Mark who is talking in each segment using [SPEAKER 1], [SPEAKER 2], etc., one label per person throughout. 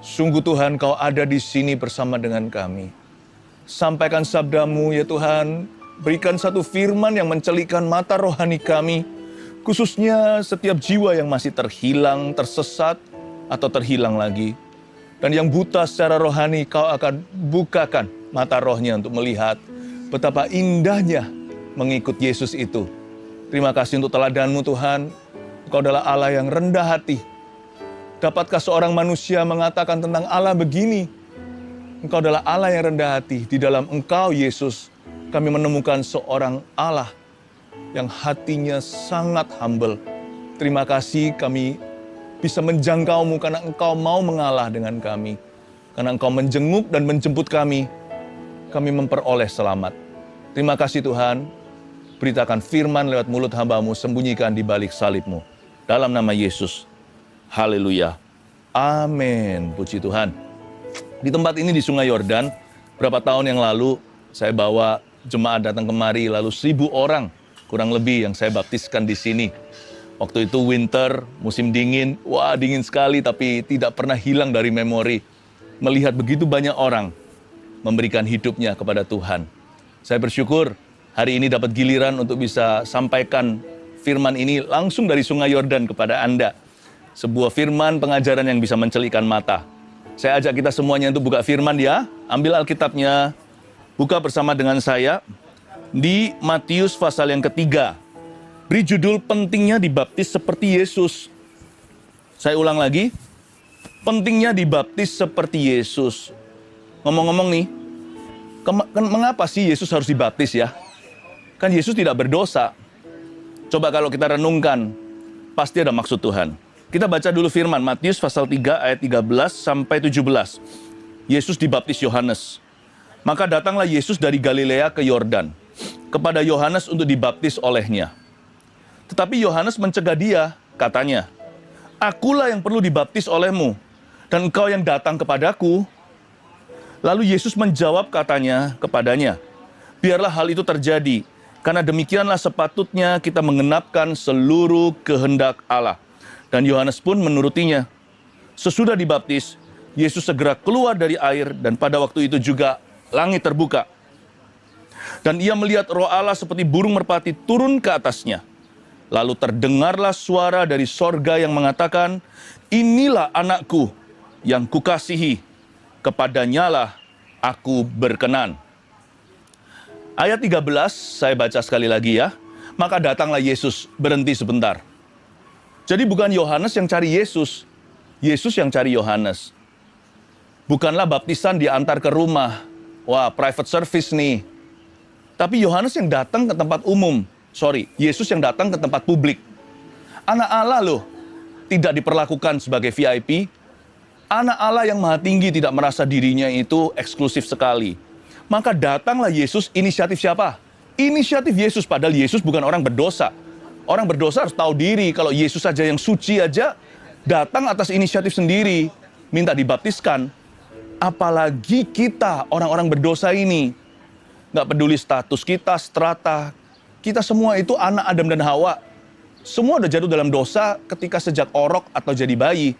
[SPEAKER 1] Sungguh Tuhan, Kau ada di sini bersama dengan kami. Sampaikan sabda-Mu ya Tuhan, berikan satu firman yang mencelikkan mata rohani kami, khususnya setiap jiwa yang masih terhilang, tersesat, atau terhilang lagi. Dan yang buta secara rohani, Kau akan bukakan mata rohnya untuk melihat betapa indahnya mengikut Yesus itu. Terima kasih untuk teladan-Mu Tuhan, Engkau adalah Allah yang rendah hati. Dapatkah seorang manusia mengatakan tentang Allah begini? Engkau adalah Allah yang rendah hati. Di dalam Engkau, Yesus, kami menemukan seorang Allah yang hatinya sangat humble. Terima kasih kami bisa menjangkau-Mu karena Engkau mau mengalah dengan kami. Karena Engkau menjenguk dan menjemput kami memperoleh selamat. Terima kasih Tuhan, beritakan firman lewat mulut hamba-Mu, sembunyikan di balik salib-Mu. Dalam nama Yesus. Haleluya. Amin. Puji Tuhan. Di tempat ini di Sungai Yordan, berapa tahun yang lalu saya bawa jemaat datang kemari, lalu 1.000 orang kurang lebih yang saya baptiskan di sini. Waktu itu winter, musim dingin, wah dingin sekali tapi tidak pernah hilang dari memori. Melihat begitu banyak orang memberikan hidupnya kepada Tuhan. Saya bersyukur hari ini dapat giliran untuk bisa sampaikan firman ini langsung dari Sungai Yordan kepada Anda. Sebuah firman pengajaran yang bisa mencelikkan mata. Saya ajak kita semuanya untuk buka firman ya. Ambil Alkitabnya, buka bersama dengan saya di Matius pasal yang ketiga. Beri judul pentingnya dibaptis seperti Yesus. Saya ulang lagi, pentingnya dibaptis seperti Yesus. Ngomong-ngomong nih, mengapa sih Yesus harus dibaptis ya? Kan Yesus tidak berdosa. Coba kalau kita renungkan, pasti ada maksud Tuhan. Kita baca dulu firman, Matius pasal 3 ayat 13 sampai 17. Yesus dibaptis Yohanes. Maka datanglah Yesus dari Galilea ke Yordan, kepada Yohanes untuk dibaptis olehnya. Tetapi Yohanes mencegah dia, katanya, "Akulah yang perlu dibaptis olehmu, dan engkau yang datang kepadaku." Lalu Yesus menjawab katanya kepadanya, "Biarlah hal itu terjadi, karena demikianlah sepatutnya kita mengenapkan seluruh kehendak Allah." Dan Yohanes pun menurutinya. Sesudah dibaptis, Yesus segera keluar dari air dan pada waktu itu juga langit terbuka. Dan ia melihat Roh Allah seperti burung merpati turun ke atasnya. Lalu terdengarlah suara dari sorga yang mengatakan, "Inilah anakku yang kukasihi, kepadanyalah aku berkenan." Ayat 13 saya baca sekali lagi ya. Maka datanglah Yesus, berhenti sebentar. Jadi bukan Yohanes yang cari Yesus, Yesus yang cari Yohanes. Bukanlah baptisan diantar ke rumah, wah private service nih. Tapi Yohanes yang datang ke tempat umum, Yesus yang datang ke tempat publik. Anak Allah loh, tidak diperlakukan sebagai VIP. Anak Allah yang maha tinggi tidak merasa dirinya itu eksklusif sekali. Maka datanglah Yesus, inisiatif siapa? Inisiatif Yesus, padahal Yesus bukan orang berdosa. Orang berdosa harus tahu diri, kalau Yesus saja yang suci aja, datang atas inisiatif sendiri, minta dibaptiskan. Apalagi kita, orang-orang berdosa ini. Nggak peduli status kita, strata, kita semua itu anak Adam dan Hawa. Semua udah jatuh dalam dosa ketika sejak orok atau jadi bayi.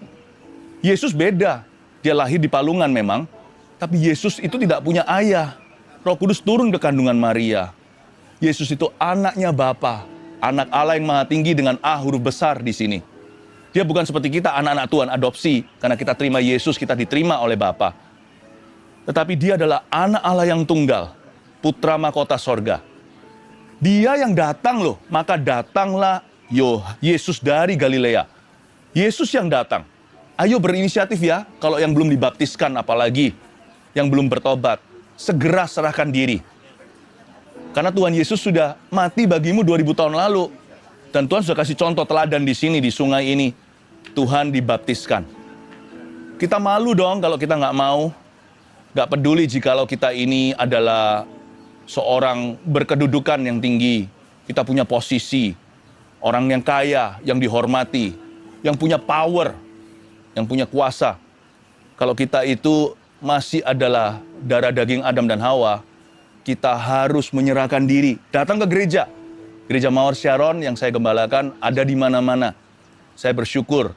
[SPEAKER 1] Yesus beda, dia lahir di palungan memang, tapi Yesus itu tidak punya ayah. Roh Kudus turun ke kandungan Maria. Yesus itu anaknya Bapa. Anak Allah yang maha tinggi dengan A huruf besar di sini. Dia bukan seperti kita anak-anak Tuhan adopsi. Karena kita terima Yesus, kita diterima oleh Bapa. Tetapi dia adalah anak Allah yang tunggal. Putra mahkota sorga. Dia yang datang loh. Maka datanglah Yesus dari Galilea. Yesus yang datang. Ayo berinisiatif ya. Kalau yang belum dibaptiskan apalagi. Yang belum bertobat. Segera serahkan diri. Karena Tuhan Yesus sudah mati bagimu 2000 tahun lalu. Dan Tuhan sudah kasih contoh teladan di sini, di sungai ini. Tuhan dibaptiskan. Kita malu dong kalau kita nggak mau. Nggak peduli jikalau kita ini adalah seorang berkedudukan yang tinggi. Kita punya posisi. Orang yang kaya, yang dihormati. Yang punya power. Yang punya kuasa. Kalau kita itu masih adalah darah daging Adam dan Hawa, kita harus menyerahkan diri, datang ke gereja. Gereja Mawar Sharon yang saya gembalakan ada di mana-mana. Saya bersyukur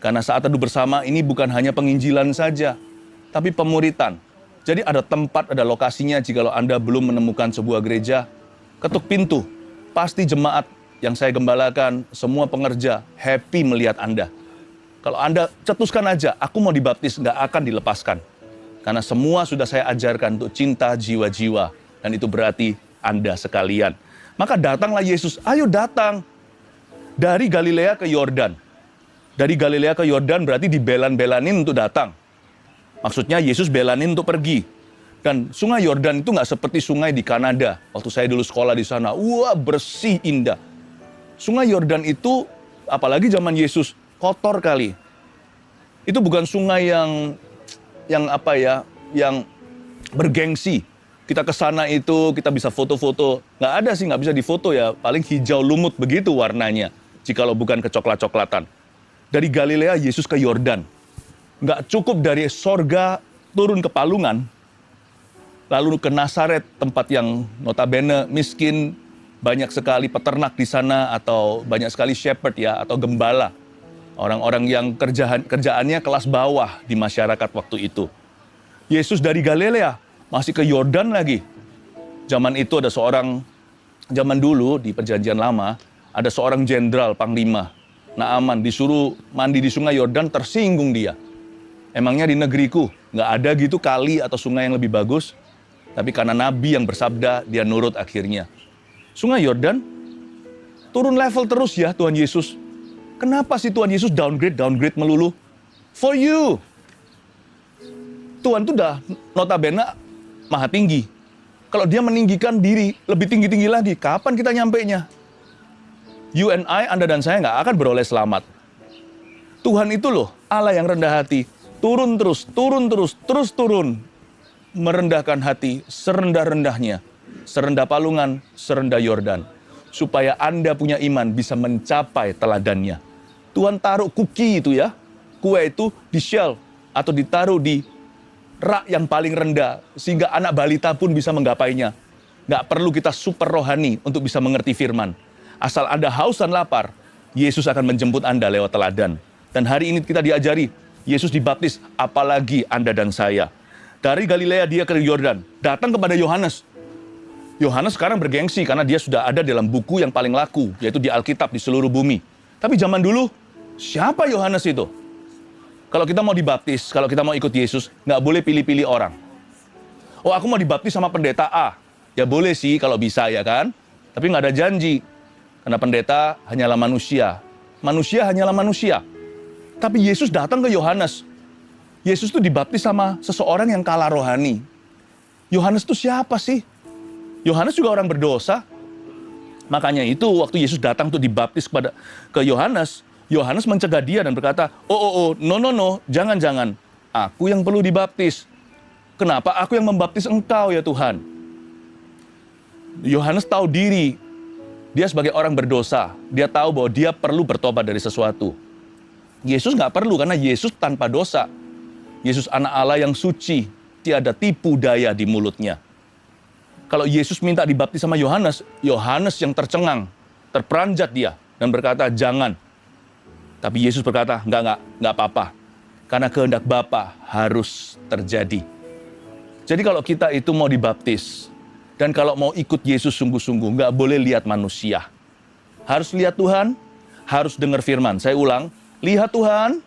[SPEAKER 1] Karena saat teduh bersama ini bukan hanya penginjilan saja, tapi pemuritan. Jadi ada tempat, ada lokasinya jikalau Anda belum menemukan sebuah gereja. Ketuk pintu, pasti jemaat yang saya gembalakan, semua pengerja happy melihat Anda. Kalau Anda cetuskan aja, aku mau dibaptis, nggak akan dilepaskan. Karena semua sudah saya ajarkan untuk cinta jiwa-jiwa. Dan itu berarti Anda sekalian. Maka datanglah Yesus, ayo datang. Dari Galilea ke Yordan. Dari Galilea ke Yordan berarti dibelan-belanin untuk datang. Maksudnya Yesus belanin untuk pergi. Dan sungai Yordan itu nggak seperti sungai di Kanada. Waktu saya dulu sekolah di sana, wah bersih, indah. Sungai Yordan itu, apalagi zaman Yesus, kotor kali. Itu bukan sungai yang bergengsi. Kita ke sana itu, kita bisa foto-foto. Nggak ada sih, nggak bisa difoto ya. Paling hijau lumut begitu warnanya. Jikalau bukan kecoklat-coklatan. Dari Galilea, Yesus ke Yordan. Nggak cukup dari sorga turun ke Palungan. Lalu ke Nazaret, tempat yang notabene miskin. Banyak sekali peternak di sana, atau banyak sekali shepherd ya, atau gembala. Orang-orang yang kerjaannya kelas bawah di masyarakat waktu itu. Yesus dari Galilea masih ke Yordan lagi. Zaman itu ada zaman dulu di Perjanjian Lama, ada seorang jenderal panglima, Naaman, disuruh mandi di sungai Yordan, tersinggung dia. Emangnya di negeriku nggak ada gitu kali atau sungai yang lebih bagus? Tapi karena Nabi yang bersabda, dia nurut akhirnya. Sungai Yordan turun level terus ya Tuhan Yesus. Kenapa sih Tuhan Yesus downgrade melulu? For you. Tuhan itu udah notabene maha tinggi. Kalau dia meninggikan diri lebih tinggi-tinggi lagi, kapan kita nyampenya? You and I, Anda dan saya nggak akan beroleh selamat. Tuhan itu loh, Allah yang rendah hati. Turun terus, terus turun. Merendahkan hati serendah-rendahnya. Serendah Palungan, serendah Yordan. Supaya Anda punya iman bisa mencapai teladannya. Tuhan taruh kuki itu ya. Kue itu di shelf atau ditaruh di rak yang paling rendah. Sehingga anak balita pun bisa menggapainya. Nggak perlu kita super rohani untuk bisa mengerti firman. Asal Anda haus dan lapar, Yesus akan menjemput Anda lewat teladan. Dan hari ini kita diajari, Yesus dibaptis, apalagi Anda dan saya. Dari Galilea dia ke Yordan, datang kepada Yohanes. Yohanes sekarang bergengsi karena dia sudah ada dalam buku yang paling laku, yaitu di Alkitab di seluruh bumi. Tapi zaman dulu, siapa Yohanes itu? Kalau kita mau dibaptis, kalau kita mau ikut Yesus, nggak boleh pilih-pilih orang. Oh, aku mau dibaptis sama pendeta A. Ya boleh sih kalau bisa ya kan? Tapi nggak ada janji. Karena pendeta hanyalah manusia. Manusia hanyalah manusia. Tapi Yesus datang ke Yohanes. Yesus itu dibaptis sama seseorang yang kalah rohani. Yohanes itu siapa sih? Yohanes juga orang berdosa. Makanya itu waktu Yesus datang untuk dibaptis ke Yohanes, Yohanes mencegah dia dan berkata, no, jangan. Aku yang perlu dibaptis. Kenapa aku yang membaptis engkau ya Tuhan? Yohanes tahu diri. Dia sebagai orang berdosa. Dia tahu bahwa dia perlu bertobat dari sesuatu. Yesus nggak perlu karena Yesus tanpa dosa. Yesus anak Allah yang suci. Tiada tipu daya di mulutnya. Kalau Yesus minta dibaptis sama Yohanes, Yohanes yang tercengang, terperanjat dia dan berkata, jangan. Tapi Yesus berkata, enggak apa-apa. Karena kehendak Bapa harus terjadi. Jadi kalau kita itu mau dibaptis, dan kalau mau ikut Yesus sungguh-sungguh, nggak boleh lihat manusia. Harus lihat Tuhan, harus dengar firman. Saya ulang, lihat Tuhan,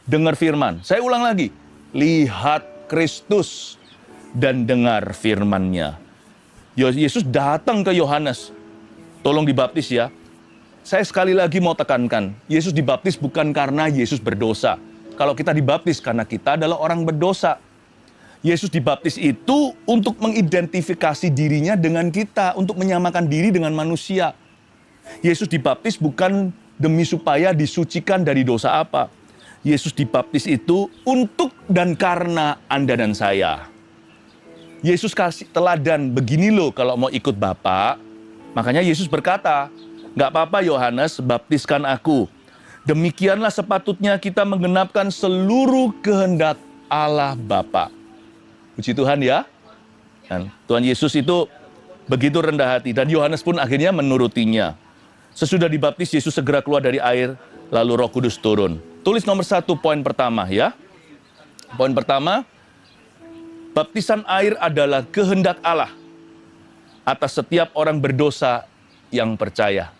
[SPEAKER 1] dengar firman. Saya ulang lagi, lihat Kristus dan dengar firman-Nya. Yesus datang ke Yohanes, tolong dibaptis ya. Saya sekali lagi mau tekankan, Yesus dibaptis bukan karena Yesus berdosa. Kalau kita dibaptis karena kita adalah orang berdosa. Yesus dibaptis itu untuk mengidentifikasi dirinya dengan kita, untuk menyamakan diri dengan manusia. Yesus dibaptis bukan demi supaya disucikan dari dosa apa. Yesus dibaptis itu untuk dan karena Anda dan saya. Yesus kasih teladan, begini loh kalau mau ikut Bapa. Makanya Yesus berkata, nggak apa-apa Yohanes, baptiskan aku. Demikianlah sepatutnya kita menggenapkan seluruh kehendak Allah Bapa. Puji Tuhan ya. Dan Tuhan Yesus itu begitu rendah hati. Dan Yohanes pun akhirnya menurutinya. Sesudah dibaptis, Yesus segera keluar dari air, lalu Roh Kudus turun. Tulis nomor 1 poin pertama ya. Poin pertama, baptisan air adalah kehendak Allah atas setiap orang berdosa yang percaya.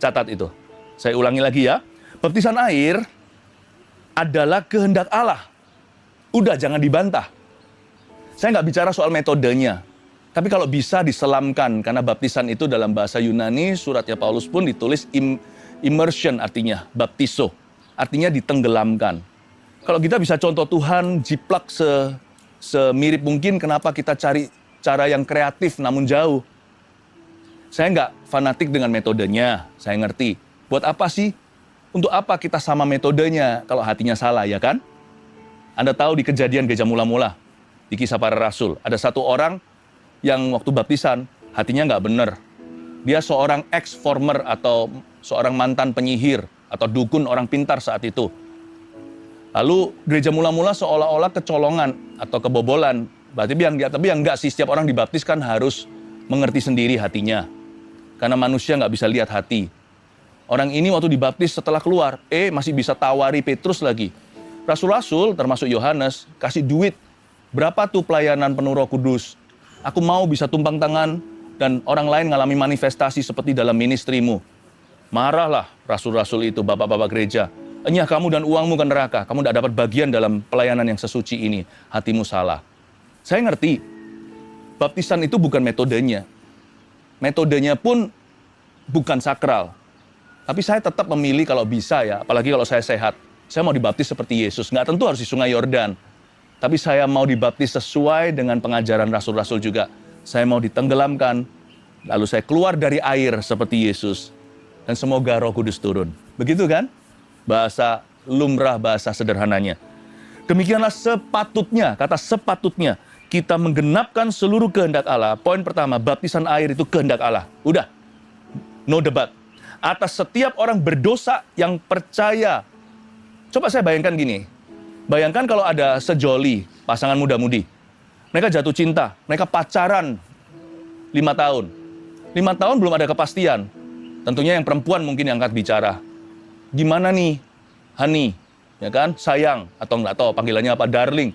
[SPEAKER 1] Catat itu. Saya ulangi lagi ya. Baptisan air adalah kehendak Allah. Udah, jangan dibantah. Saya nggak bicara soal metodenya. Tapi kalau bisa diselamkan, karena baptisan itu dalam bahasa Yunani, suratnya Paulus pun ditulis immersion, artinya baptiso. Artinya ditenggelamkan. Kalau kita bisa contoh Tuhan jiplak semirip mungkin, kenapa kita cari cara yang kreatif namun jauh. Saya nggak fanatik dengan metodenya, saya ngerti. Buat apa sih? Untuk apa kita sama metodenya kalau hatinya salah, ya kan? Anda tahu di kejadian gereja mula-mula, di Kisah Para Rasul, ada satu orang yang waktu baptisan, hatinya nggak benar. Dia seorang ex-former atau seorang mantan penyihir atau dukun orang pintar saat itu. Lalu gereja mula-mula seolah-olah kecolongan atau kebobolan. Berarti tapi yang enggak sih, setiap orang dibaptis kan harus mengerti sendiri hatinya. Karena manusia nggak bisa lihat hati. Orang ini waktu dibaptis setelah keluar, masih bisa tawari Petrus lagi. Rasul-rasul termasuk Yohanes kasih duit. Berapa tuh pelayanan penuh Roh Kudus? Aku mau bisa tumpang tangan dan orang lain ngalami manifestasi seperti dalam ministrimu. Marahlah rasul-rasul itu, bapak-bapak gereja. Enyah kamu dan uangmu ke neraka. Kamu tidak dapat bagian dalam pelayanan yang sesuci ini. Hatimu salah. Saya ngerti, baptisan itu bukan metodenya. Metodenya pun bukan sakral. Tapi saya tetap memilih kalau bisa ya, apalagi kalau saya sehat. Saya mau dibaptis seperti Yesus. Nggak tentu harus di Sungai Yordan. Tapi saya mau dibaptis sesuai dengan pengajaran rasul-rasul juga. Saya mau ditenggelamkan, lalu saya keluar dari air seperti Yesus. Dan semoga Roh Kudus turun. Begitu kan? Bahasa lumrah, bahasa sederhananya. Demikianlah sepatutnya, kata sepatutnya, kita menggenapkan seluruh kehendak Allah. Poin pertama, baptisan air itu kehendak Allah. Udah, no debat. Atas setiap orang berdosa yang percaya. Coba saya bayangkan gini. Bayangkan kalau ada sejoli, pasangan muda-mudi. Mereka jatuh cinta, mereka pacaran 5 tahun. 5 tahun belum ada kepastian. Tentunya yang perempuan mungkin yang angkat bicara. Gimana nih, honey, ya kan, sayang, atau nggak tahu panggilannya apa, darling.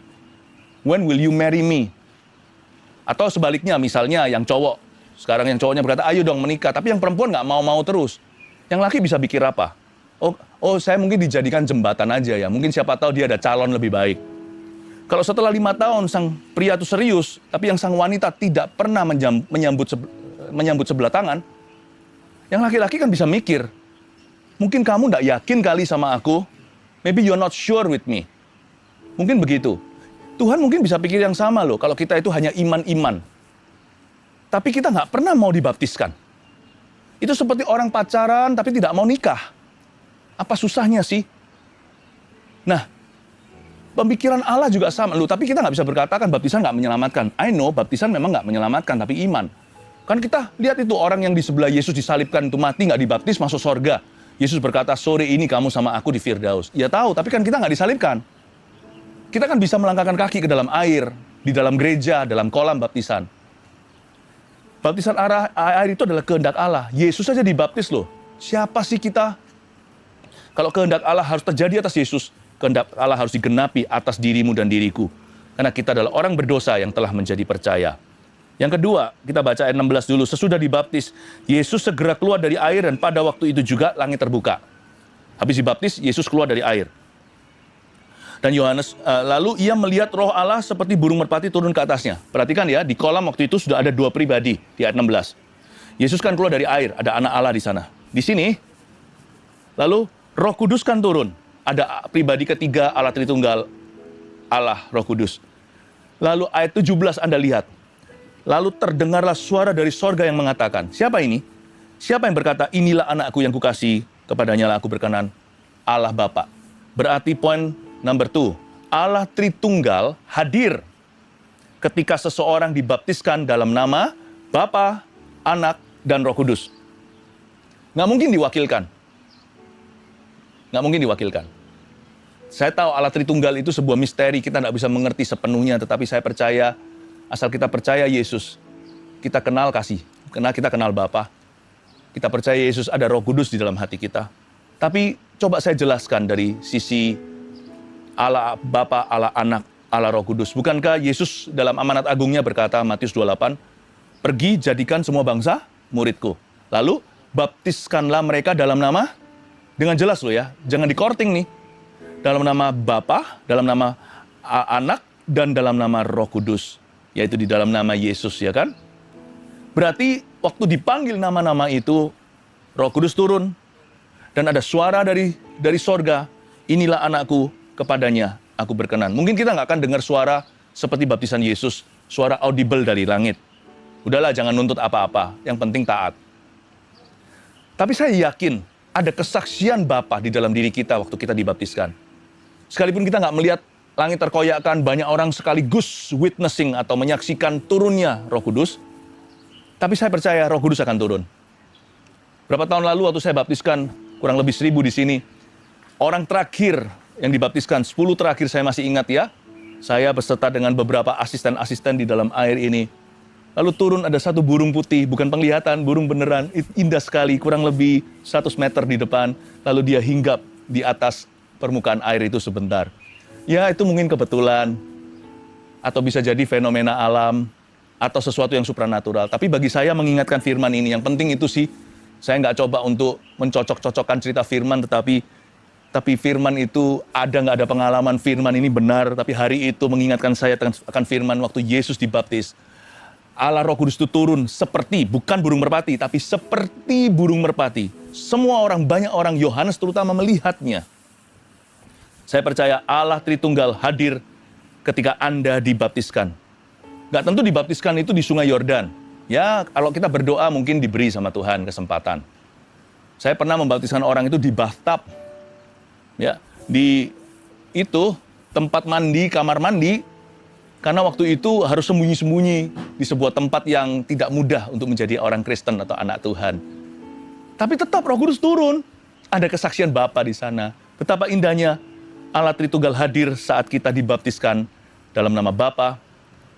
[SPEAKER 1] When will you marry me? Atau sebaliknya, misalnya yang cowok. Sekarang yang cowoknya berkata, ayo dong menikah. Tapi yang perempuan nggak mau-mau terus. Yang laki bisa pikir apa? Oh, saya mungkin dijadikan jembatan aja ya. Mungkin siapa tahu dia ada calon lebih baik. Kalau setelah 5 tahun sang pria itu serius, tapi yang sang wanita tidak pernah menyambut sebelah tangan, yang laki-laki kan bisa mikir, mungkin kamu tidak yakin kali sama aku, maybe you're not sure with me. Mungkin begitu. Tuhan mungkin bisa pikir yang sama loh, kalau kita itu hanya iman-iman. Tapi kita nggak pernah mau dibaptiskan. Itu seperti orang pacaran tapi tidak mau nikah. Apa susahnya sih? Nah, pemikiran Allah juga sama. Tapi kita nggak bisa berkatakan baptisan nggak menyelamatkan. I know, baptisan memang nggak menyelamatkan, tapi iman. Kan kita lihat itu orang yang di sebelah Yesus disalibkan itu mati, nggak dibaptis, masuk sorga. Yesus berkata, sore ini kamu sama aku di Firdaus. Ya tahu, tapi kan kita nggak disalibkan. Kita kan bisa melangkahkan kaki ke dalam air, di dalam gereja, dalam kolam baptisan. Baptisan air itu adalah kehendak Allah. Yesus saja dibaptis loh. Siapa sih kita? Kalau kehendak Allah harus terjadi atas Yesus, kehendak Allah harus digenapi atas dirimu dan diriku. Karena kita adalah orang berdosa yang telah menjadi percaya. Yang kedua, kita baca ayat 16 dulu. Sesudah dibaptis, Yesus segera keluar dari air dan pada waktu itu juga langit terbuka. Habis dibaptis, Yesus keluar dari air. Dan Yohanes, lalu ia melihat roh Allah seperti burung merpati turun ke atasnya. Perhatikan ya, di kolam waktu itu sudah ada 2 pribadi di ayat 16. Yesus kan keluar dari air, ada anak Allah di sana. Di sini, lalu Roh Kudus kan turun. Ada pribadi ketiga Allah Tritunggal, Allah Roh Kudus. Lalu ayat 17 Anda lihat. Lalu terdengarlah suara dari sorga yang mengatakan, siapa ini? Siapa yang berkata, inilah anakku yang kukasihi, kepadanya lah aku berkenan, Allah Bapa. Berarti poin number 2, Allah Tritunggal hadir ketika seseorang dibaptiskan dalam nama Bapa, Anak, dan Roh Kudus. Nggak mungkin diwakilkan. Nggak mungkin diwakilkan. Saya tahu Allah Tritunggal itu sebuah misteri, kita nggak bisa mengerti sepenuhnya, tetapi saya percaya, asal kita percaya Yesus, kita kenal kasih, kita kenal Bapa, kita percaya Yesus ada Roh Kudus di dalam hati kita. Tapi coba saya jelaskan dari sisi Allah Bapa, Allah Anak, Allah Roh Kudus. Bukankah Yesus dalam amanat agungnya berkata, Matius 28, pergi jadikan semua bangsa muridku. Lalu baptiskanlah mereka dalam nama, dengan jelas loh ya, jangan dikorting nih. Dalam nama Bapa, dalam nama Anak, dan dalam nama Roh Kudus. Yaitu di dalam nama Yesus, ya kan? Berarti waktu dipanggil nama-nama itu, Roh Kudus turun. Dan ada suara dari sorga, inilah anakku, kepadanya aku berkenan. Mungkin kita nggak akan dengar suara seperti baptisan Yesus, suara audible dari langit. Udahlah, jangan nuntut apa-apa, yang penting taat. Tapi saya yakin ada kesaksian Bapa di dalam diri kita waktu kita dibaptiskan. Sekalipun kita nggak melihat langit terkoyakkan, banyak orang sekaligus witnessing atau menyaksikan turunnya Roh Kudus. Tapi saya percaya Roh Kudus akan turun. Berapa tahun lalu waktu saya baptiskan, kurang lebih 1.000 di sini. Orang terakhir yang dibaptiskan, 10 terakhir saya masih ingat ya. Saya beserta dengan beberapa asisten-asisten di dalam air ini. Lalu turun ada satu burung putih, bukan penglihatan, burung beneran. Indah sekali, kurang lebih 100 meter di depan. Lalu dia hinggap di atas permukaan air itu sebentar. Ya, itu mungkin kebetulan, atau bisa jadi fenomena alam, atau sesuatu yang supranatural. Tapi bagi saya mengingatkan firman ini, yang penting itu sih, saya nggak coba untuk mencocok-cocokkan cerita firman, tetapi firman itu nggak ada pengalaman firman ini benar, tapi hari itu mengingatkan saya akan firman waktu Yesus dibaptis. Allah Roh Kudus itu turun seperti, bukan burung merpati, tapi seperti burung merpati. Semua orang, banyak orang, Yohanes terutama melihatnya. Saya percaya Allah Tritunggal hadir ketika Anda dibaptiskan. Nggak tentu dibaptiskan itu di Sungai Yordan. Ya, kalau kita berdoa mungkin diberi sama Tuhan kesempatan. Saya pernah membaptiskan orang itu di bathtub. Ya, di itu tempat mandi, kamar mandi. Karena waktu itu harus sembunyi-sembunyi di sebuah tempat yang tidak mudah untuk menjadi orang Kristen atau anak Tuhan. Tapi tetap Roh Kudus turun. Ada kesaksian Bapa di sana. Betapa indahnya Allah Tritunggal hadir saat kita dibaptiskan dalam nama Bapa,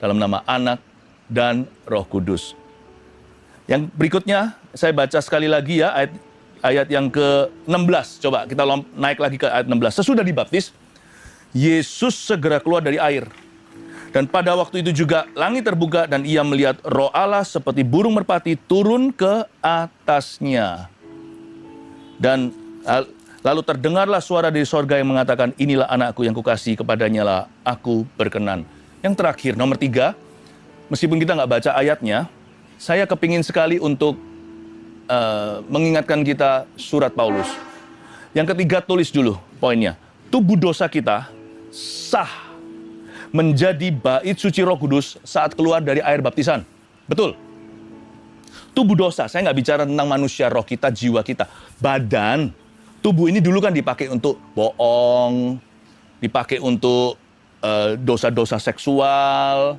[SPEAKER 1] dalam nama Anak, dan Roh Kudus. Yang berikutnya, saya baca sekali lagi ya, ayat yang ke-16. Coba kita naik lagi ke ayat 16. Sesudah dibaptis, Yesus segera keluar dari air. Dan pada waktu itu juga langit terbuka dan ia melihat Roh Allah seperti burung merpati turun ke atasnya. Dan lalu terdengarlah suara dari sorga yang mengatakan, inilah anakku yang kukasihi, kepadanya lah aku berkenan. Yang terakhir, nomor 3, meskipun kita nggak baca ayatnya, saya kepingin sekali untuk mengingatkan kita surat Paulus. Yang ketiga, tulis dulu poinnya. Tubuh dosa kita sah menjadi bait suci Roh Kudus saat keluar dari air baptisan. Betul. Tubuh dosa, saya nggak bicara tentang manusia, roh kita, jiwa kita. Badan, tubuh ini dulu kan dipakai untuk bohong, dipakai untuk dosa-dosa seksual,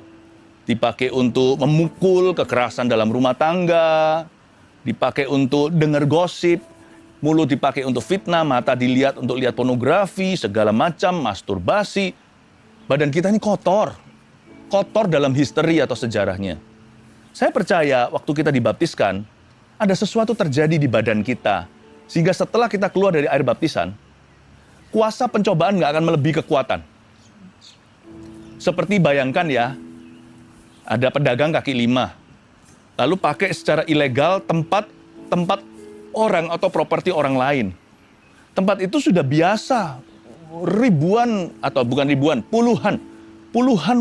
[SPEAKER 1] dipakai untuk memukul, kekerasan dalam rumah tangga, dipakai untuk dengar gosip, mulut dipakai untuk fitnah, mata dilihat untuk lihat pornografi, segala macam, masturbasi. Badan kita ini kotor dalam history atau sejarahnya. Saya percaya waktu kita dibaptiskan, ada sesuatu terjadi di badan kita. Sehingga setelah kita keluar dari air baptisan, kuasa pencobaan nggak akan melebihi kekuatan. Seperti bayangkan ya, ada pedagang kaki lima, lalu pakai secara ilegal tempat orang atau properti orang lain. Tempat itu sudah biasa, ribuan atau bukan ribuan, puluhan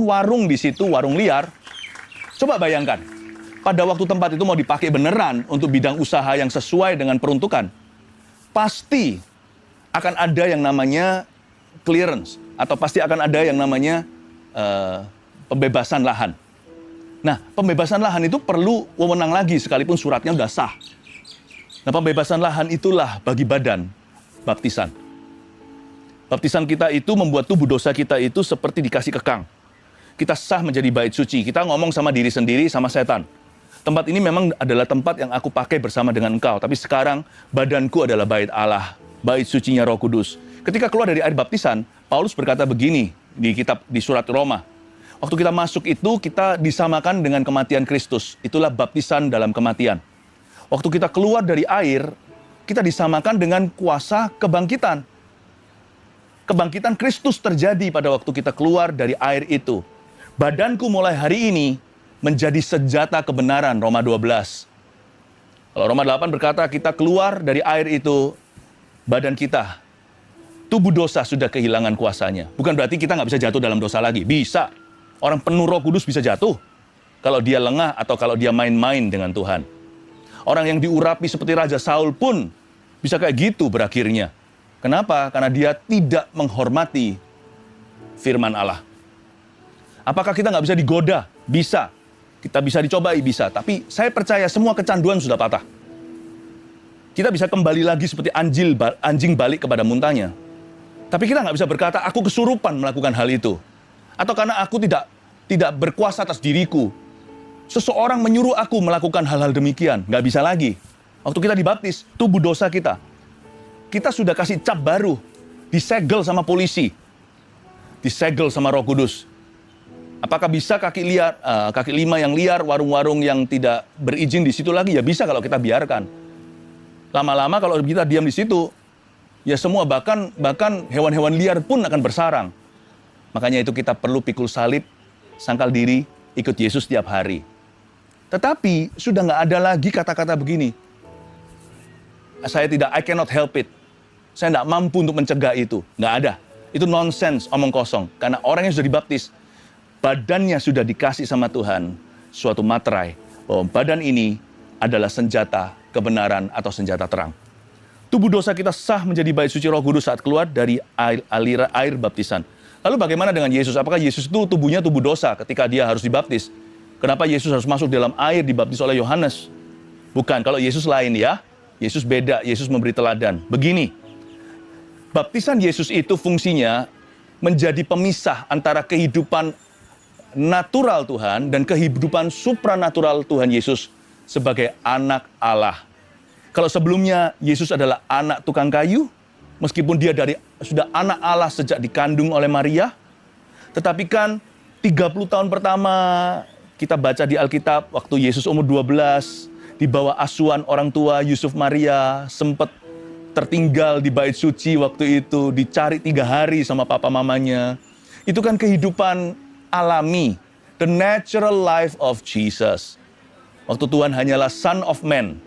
[SPEAKER 1] warung di situ, warung liar. Coba bayangkan, pada waktu tempat itu mau dipakai beneran untuk bidang usaha yang sesuai dengan peruntukan, pasti akan ada yang namanya clearance, atau pasti akan ada yang namanya pembebasan lahan. Nah, pembebasan lahan itu perlu wewenang lagi, sekalipun suratnya udah sah. Nah, pembebasan lahan itulah bagi badan baptisan. Baptisan kita itu membuat tubuh dosa kita itu seperti dikasih kekang. Kita sah menjadi bait suci. Kita ngomong sama diri sendiri, sama setan. Tempat ini memang adalah tempat yang aku pakai bersama dengan engkau. Tapi sekarang badanku adalah bait Allah, bait sucinya Roh Kudus. Ketika keluar dari air baptisan, Paulus berkata begini di surat Roma. Waktu kita masuk itu, kita disamakan dengan kematian Kristus. Itulah baptisan dalam kematian. Waktu kita keluar dari air, kita disamakan dengan kuasa kebangkitan. Kebangkitan Kristus terjadi pada waktu kita keluar dari air itu. Badanku mulai hari ini menjadi senjata kebenaran, Roma 12. Kalau Roma 8 berkata kita keluar dari air itu, badan kita, tubuh dosa sudah kehilangan kuasanya. Bukan berarti kita nggak bisa jatuh dalam dosa lagi. Bisa. Orang penuh Roh Kudus bisa jatuh. Kalau dia lengah atau kalau dia main-main dengan Tuhan. Orang yang diurapi seperti Raja Saul pun bisa kayak gitu berakhirnya. Kenapa? Karena dia tidak menghormati firman Allah. Apakah kita nggak bisa digoda? Bisa. Kita bisa dicobai? Bisa. Tapi saya percaya semua kecanduan sudah patah. Kita bisa kembali lagi seperti anjing balik kepada muntahnya. Tapi kita nggak bisa berkata, aku kesurupan melakukan hal itu. Atau karena aku tidak berkuasa atas diriku. Seseorang menyuruh aku melakukan hal-hal demikian. Nggak bisa lagi. Waktu kita dibaptis, tubuh dosa kita sudah kasih cap baru, disegel sama polisi, disegel sama Roh Kudus. Apakah bisa kaki lima yang liar, warung-warung yang tidak berizin di situ lagi? Ya bisa kalau kita biarkan. Lama-lama kalau kita diam di situ, ya semua bahkan hewan-hewan liar pun akan bersarang. Makanya itu kita perlu pikul salib, sangkal diri, ikut Yesus setiap hari. Tetapi sudah nggak ada lagi kata-kata begini. I cannot help it. Saya tidak mampu untuk mencegah itu. Nggak ada. Itu nonsense, omong kosong. Karena orang yang sudah dibaptis, badannya sudah dikasih sama Tuhan. Suatu materai bahwa badan ini adalah senjata kebenaran atau senjata terang. Tubuh dosa kita sah menjadi bait suci Roh Kudus saat keluar dari aliran air baptisan. Lalu bagaimana dengan Yesus? Apakah Yesus itu tubuhnya tubuh dosa ketika dia harus dibaptis? Kenapa Yesus harus masuk dalam air dibaptis oleh Yohanes? Bukan, kalau Yesus lain ya. Yesus beda, Yesus memberi teladan. Begini, baptisan Yesus itu fungsinya menjadi pemisah antara kehidupan natural Tuhan dan kehidupan supranatural Tuhan Yesus sebagai anak Allah. Kalau sebelumnya Yesus adalah anak tukang kayu, meskipun dia sudah anak Allah sejak dikandung oleh Maria, tetapi kan 30 tahun pertama kita baca di Alkitab, waktu Yesus umur 12, di bawah asuhan orang tua Yusuf Maria, sempat tertinggal di bait suci waktu itu, dicari 3 hari sama papa mamanya. Itu kan kehidupan alami, the natural life of Jesus. Waktu Tuhan hanyalah Son of Man,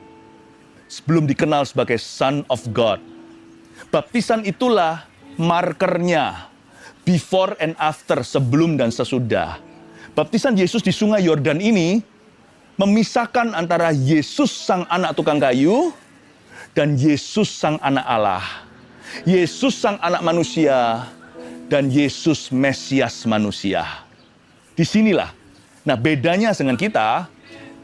[SPEAKER 1] sebelum dikenal sebagai Son of God. Baptisan itulah markernya, before and after, sebelum dan sesudah. Baptisan Yesus di sungai Yordan ini memisahkan antara Yesus sang anak tukang kayu dan Yesus sang anak Allah. Yesus sang anak manusia dan Yesus Mesias manusia. Disinilah. Nah bedanya dengan kita,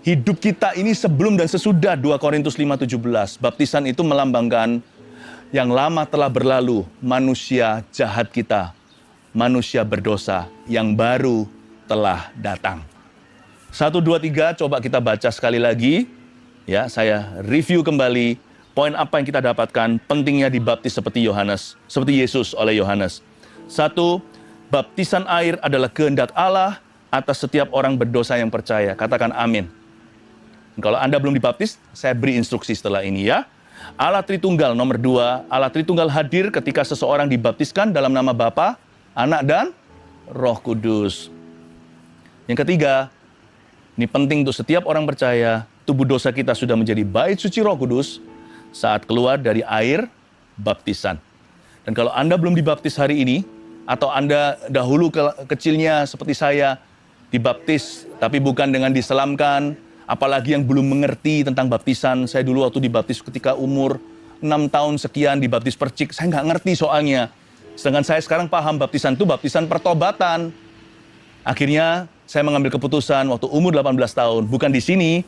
[SPEAKER 1] hidup kita ini sebelum dan sesudah 2 Korintus 5:17. Baptisan itu melambangkan yang lama telah berlalu, manusia jahat kita, manusia berdosa, yang baru telah datang. 1, 2, 3, coba kita baca sekali lagi. Ya, saya review kembali poin apa yang kita dapatkan, pentingnya dibaptis seperti Yesus oleh Yohanes. 1, baptisan air adalah kehendak Allah atas setiap orang berdosa yang percaya. Katakan amin. Kalau Anda belum dibaptis, saya beri instruksi setelah ini ya. Allah Tritunggal nomor 2, Allah Tritunggal hadir ketika seseorang dibaptiskan dalam nama Bapa, Anak, dan Roh Kudus. Yang ketiga, ini penting untuk setiap orang percaya, tubuh dosa kita sudah menjadi bait suci Roh Kudus saat keluar dari air baptisan. Dan kalau Anda belum dibaptis hari ini, atau Anda dahulu kecilnya seperti saya, dibaptis tapi bukan dengan diselamkan, apalagi yang belum mengerti tentang baptisan. Saya dulu waktu dibaptis ketika umur 6 tahun sekian, dibaptis percik, saya nggak ngerti soalnya. Sedangkan saya sekarang paham baptisan itu baptisan pertobatan. Akhirnya saya mengambil keputusan waktu umur 18 tahun, bukan di sini,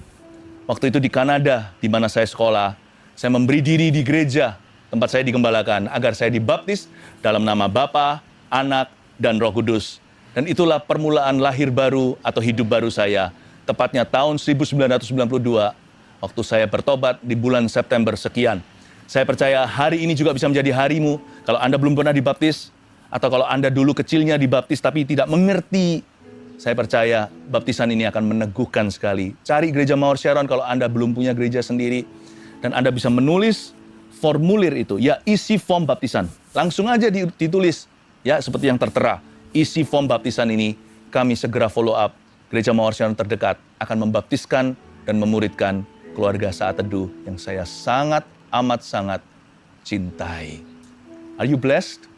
[SPEAKER 1] waktu itu di Kanada, di mana saya sekolah. Saya memberi diri di gereja, tempat saya digembalakan, agar saya dibaptis dalam nama Bapa, Anak, dan Roh Kudus. Dan itulah permulaan lahir baru atau hidup baru saya. Tepatnya tahun 1992, waktu saya bertobat di bulan September sekian. Saya percaya hari ini juga bisa menjadi harimu, kalau Anda belum pernah dibaptis, atau kalau Anda dulu kecilnya dibaptis tapi tidak mengerti. Saya percaya baptisan ini akan meneguhkan sekali. Cari gereja Mawar Sharon kalau Anda belum punya gereja sendiri. Dan Anda bisa menulis formulir itu, ya isi form baptisan. Langsung aja ditulis, ya seperti yang tertera. Isi form baptisan ini, kami segera follow up. Gereja Mawar Sinar terdekat akan membaptiskan dan memuridkan keluarga Saat Teduh yang saya sangat amat sangat cintai. Are you blessed?